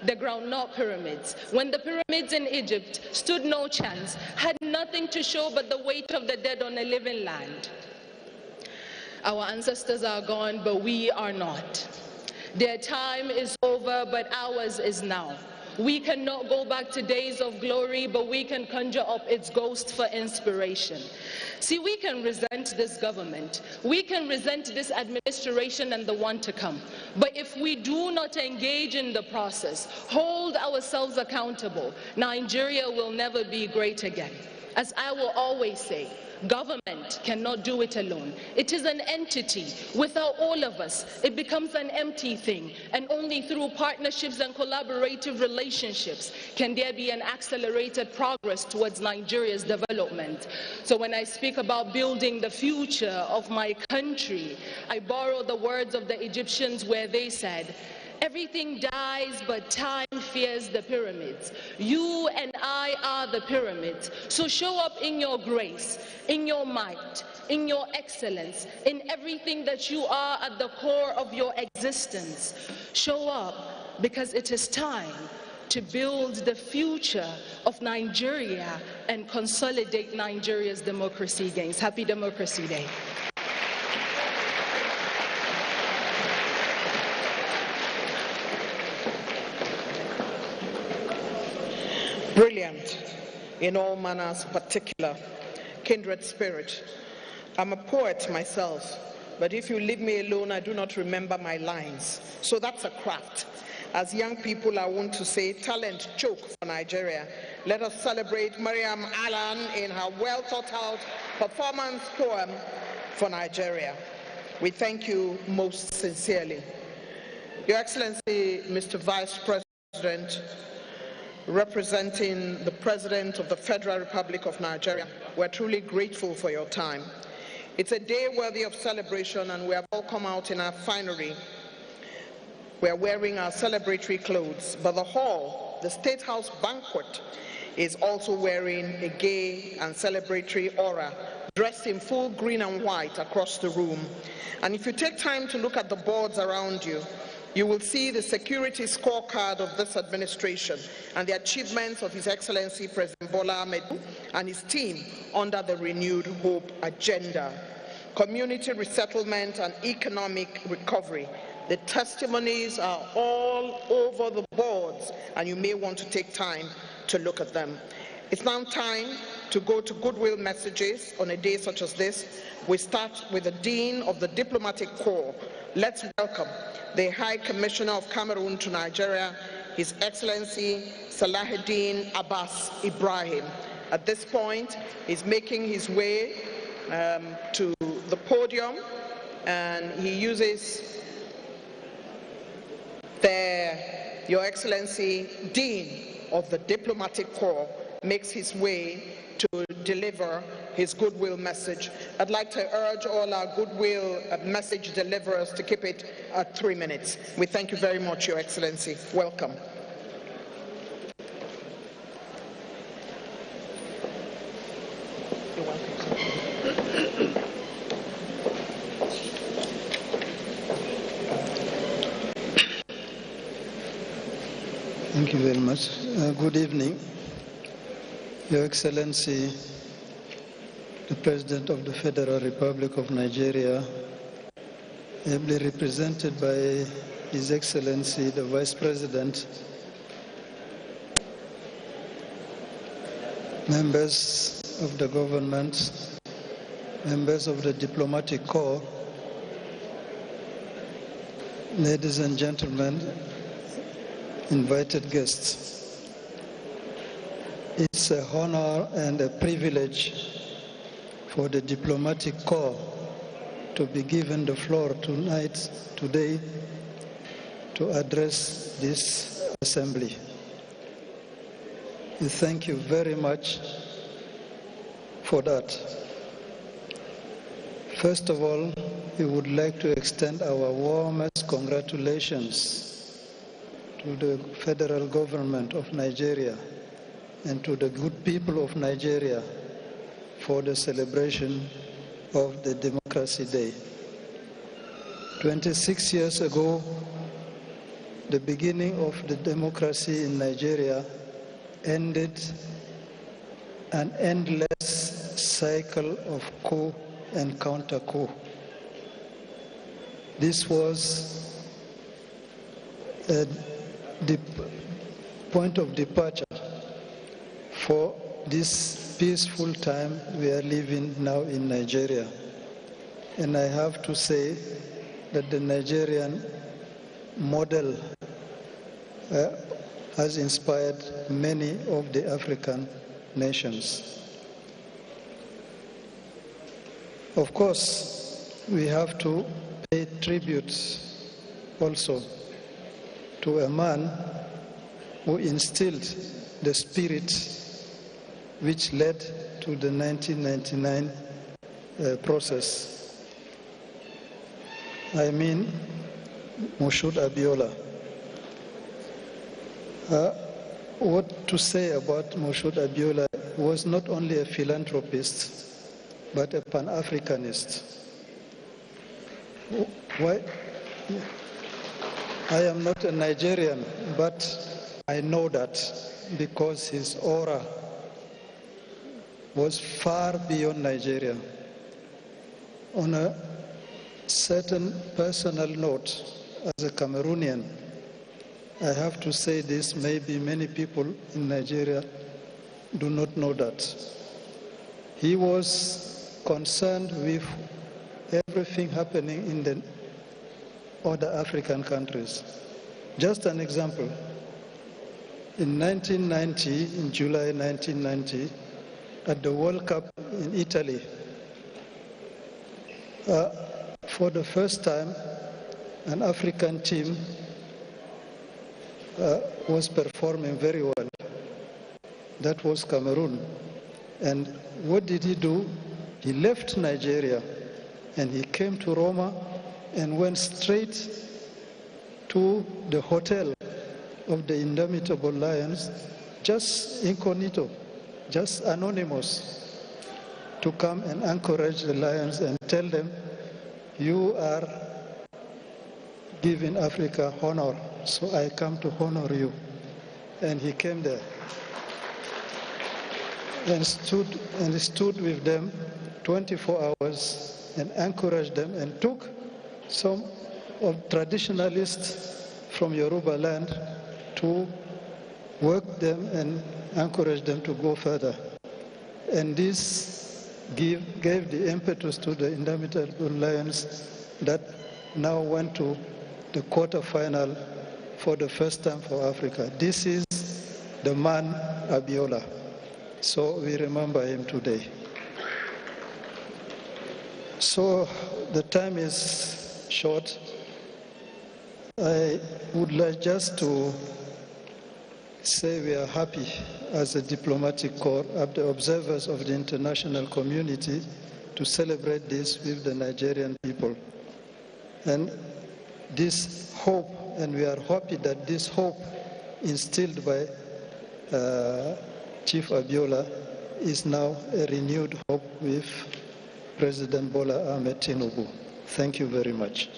the groundnut pyramids. When the pyramids in Egypt stood no chance, had nothing to show but the weight of the dead on a living land. Our ancestors are gone, but we are not. Their time is over, but ours is now. We cannot go back to days of glory, but we can conjure up its ghost for inspiration. See, we can resent this government. We can resent this administration and the one to come. But if we do not engage in the process, hold ourselves accountable, Nigeria will never be great again. As I will always say, government cannot do it alone. It is an entity. Without all of us, it becomes an empty thing. And only through partnerships and collaborative relationships can there be an accelerated progress towards Nigeria's development. So when I speak about building the future of my country, I borrow the words of the Egyptians where they said, "Everything dies, but time fears the pyramids." You and I are the pyramids. So show up in your grace, in your might, in your excellence, in everything that you are at the core of your existence. Show up because it is time to build the future of Nigeria and consolidate Nigeria's democracy gains. Happy Democracy Day. Brilliant in all manners, particular, kindred spirit. I'm a poet myself, but if you leave me alone, I do not remember my lines. So that's a craft. As young people, I want to say talent choke for Nigeria. Let us celebrate Mariam Alan in her well-thought-out performance poem for Nigeria. We thank you most sincerely. Your Excellency, Mr. Vice President, representing the President of the Federal Republic of Nigeria, we're truly grateful for your time. It's a day worthy of celebration, and we have all come out in our finery. We're wearing our celebratory clothes, but the hall, the State House banquet, is also wearing a gay and celebratory aura, dressed in full green and white across the room. And if you take time to look at the boards around you, you will see the security scorecard of this administration and the achievements of His Excellency President Bola Ahmed Tinubu and his team under the Renewed Hope agenda. Community resettlement and economic recovery. The testimonies are all over the boards, and you may want to take time to look at them. It's now time to go to goodwill messages on a day such as this. We start with the Dean of the Diplomatic Corps. Let's welcome the High Commissioner of Cameroon to Nigeria, His Excellency Salahuddin Abbas Ibrahim. At this point, he's making his way to the podium, and he uses Your Excellency Dean of the Diplomatic Corps makes his way to deliver his goodwill message. I'd like to urge all our goodwill message deliverers to keep it at 3 minutes. We thank you very much, Your Excellency. Welcome. You're welcome. Thank you very much. Good evening. Your Excellency, the President of the Federal Republic of Nigeria, ably represented by His Excellency, the Vice President, members of the government, members of the Diplomatic Corps, ladies and gentlemen, invited guests. It's an honor and a privilege for the Diplomatic Corps to be given the floor today, to address this assembly. We thank you very much for that. First of all, we would like to extend our warmest congratulations to the federal government of Nigeria and to the good people of Nigeria for the celebration of the Democracy Day. 26 years ago, the beginning of the democracy in Nigeria ended an endless cycle of coup and counter-coup. This was a point of departure for this peaceful time we are living now in Nigeria. And I have to say that the Nigerian model has inspired many of the African nations. Of course, we have to pay tribute also to a man who instilled the spirit which led to the 1999 process. I mean, Moshood Abiola. What to say about Moshood Abiola was not only a philanthropist, but a Pan-Africanist. Why? I am not a Nigerian, but I know that because his aura was far beyond Nigeria. On a certain personal note, as a Cameroonian, I have to say this, maybe many people in Nigeria do not know that. He was concerned with everything happening in the other African countries. Just an example, in 1990, in July 1990, at the World Cup in Italy, for the first time, an African team was performing very well. That was Cameroon. And what did he do? He left Nigeria and he came to Roma and went straight to the hotel of the Indomitable Lions, just incognito, just anonymous, to come and encourage the Lions and tell them, you are giving Africa honor, so I come to honor you. And he came there and stood with them 24 hours and encouraged them and took some of traditionalists from Yoruba land to work them and encourage them to go further. And this gave the impetus to the Indomitable Lions that now went to the quarterfinal for the first time for Africa. This is the man Abiola. So we remember him today. So the time is short. I would like just to say we are happy as a diplomatic corps, the observers of the international community, to celebrate this with the Nigerian people. And this hope, and we are happy that this hope instilled by Chief Abiola is now a renewed hope with President Bola Ahmed Tinubu. Thank you very much.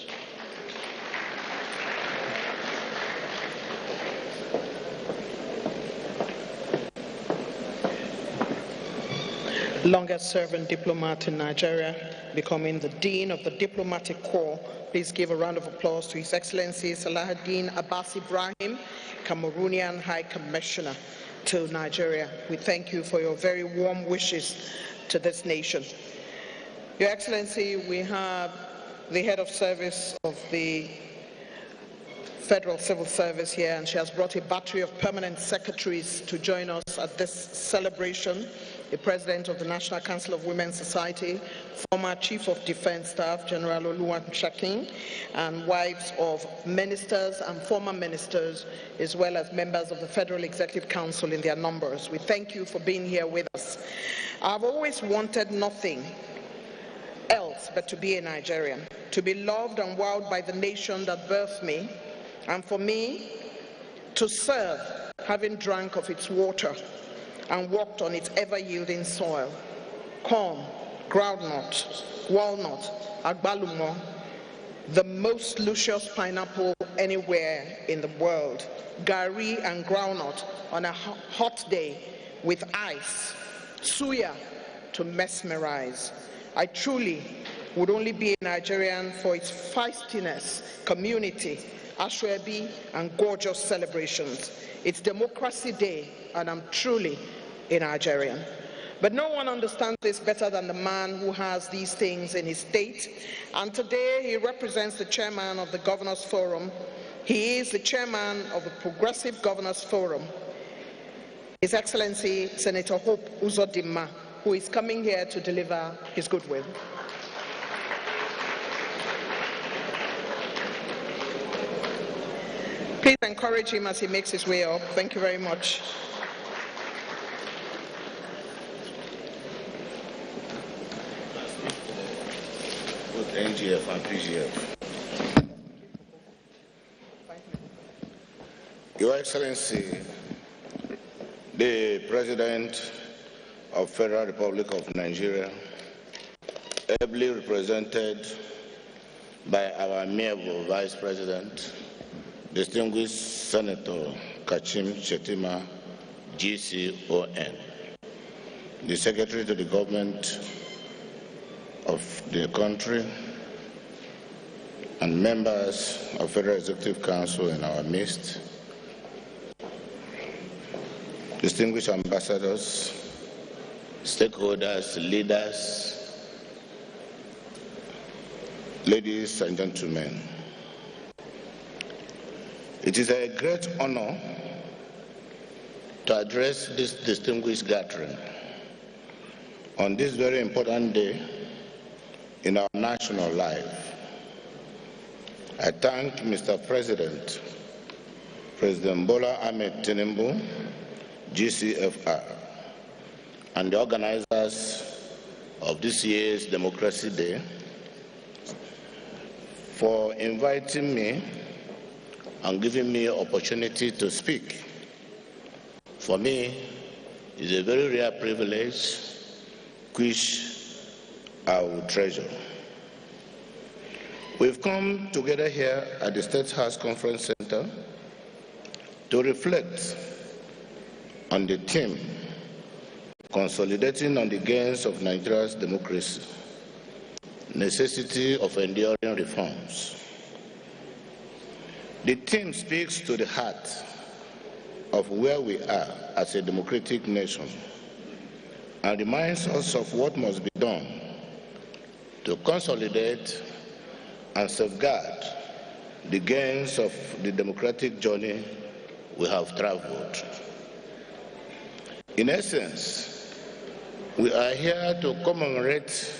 Longest serving diplomat in Nigeria, becoming the Dean of the Diplomatic Corps. Please give a round of applause to His Excellency Salahuddin Abbas Ibrahim, Cameroonian High Commissioner to Nigeria. We thank you for your very warm wishes to this nation. Your Excellency, we have the head of service of the Federal Civil Service here, and she has brought a battery of permanent secretaries to join us at this celebration. The President of the National Council of Women's Society, former Chief of Defense Staff, General Oluwasegun, and wives of ministers and former ministers, as well as members of the Federal Executive Council in their numbers. We thank you for being here with us. I've always wanted nothing else but to be a Nigerian, to be loved and wowed by the nation that birthed me, and for me to serve, having drunk of its water and walked on its ever-yielding soil. Corn, groundnut, walnut, agbalumo, the most luscious pineapple anywhere in the world. Gari and groundnut on a hot day with ice, suya to mesmerize. I truly would only be a Nigerian for its feistiness, community, ashwebi, and gorgeous celebrations. It's Democracy Day, and I'm truly a Nigerian. But no one understands this better than the man who has these things in his state. And today he represents the chairman of the Governors Forum. He is the chairman of the Progressive Governors Forum, His Excellency Senator Hope Uzodimma, who is coming here to deliver his goodwill. Please encourage him as he makes his way up. Thank you very much. NGF and PGF. Your Excellency, the President of Federal Republic of Nigeria, ably represented by our amiable Vice President, distinguished Senator Kachim Shetima, GCON, the Secretary to the Government of the country, and members of Federal Executive Council in our midst, distinguished ambassadors, stakeholders, leaders, ladies and gentlemen. It is a great honor to address this distinguished gathering on this very important day in our national life. I thank Mr. President, President Bola Ahmed Tinubu, GCFR, and the organizers of this year's Democracy Day for inviting me and giving me an opportunity to speak. For me, it's a very rare privilege which I will treasure. We've come together here at the State House Conference Center to reflect on the theme, consolidating on the gains of Nigeria's democracy, necessity of enduring reforms. The theme speaks to the heart of where we are as a democratic nation and reminds us of what must be done to consolidate and safeguard the gains of the democratic journey we have traveled. In essence, we are here to commemorate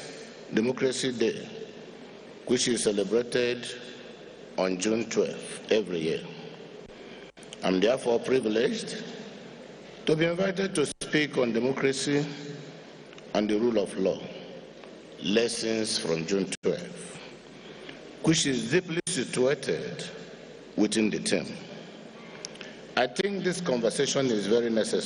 Democracy Day, which is celebrated on June 12th every year. I'm therefore privileged to be invited to speak on democracy and the rule of law, lessons from June 12th, which is deeply situated within the theme. I think this conversation is very necessary.